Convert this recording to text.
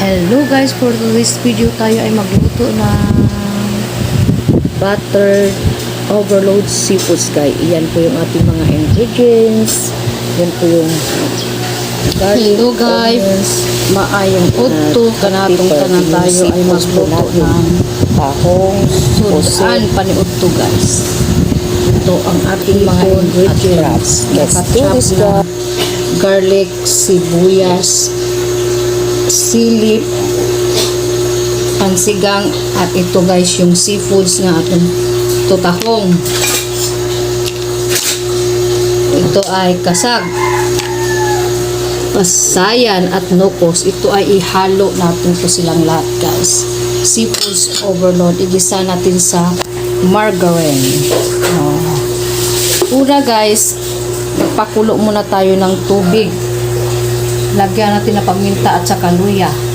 Hello guys, for this video tayo ay magluto ng buttered overload seafoods guys. Iyan po yung ating mga ingredients. Yan po yung Hello guys, maayong utto kanatong tanan tayo ay magluto ng tahong sudan paniudto guys. Ito ang ating mga ingredients. Let's do this na garlic, sibuyas, silip, pansigang, at ito guys yung seafoods nga atong tutahong. Ito ay kasag, pasayan at nukos. Ito ay ihalo natin po silang lahat guys. Seafoods overload, igisa natin sa margarine. Una guys, magpakulo muna tayo ng tubig. Lagyan natin ng paminta at saka luya.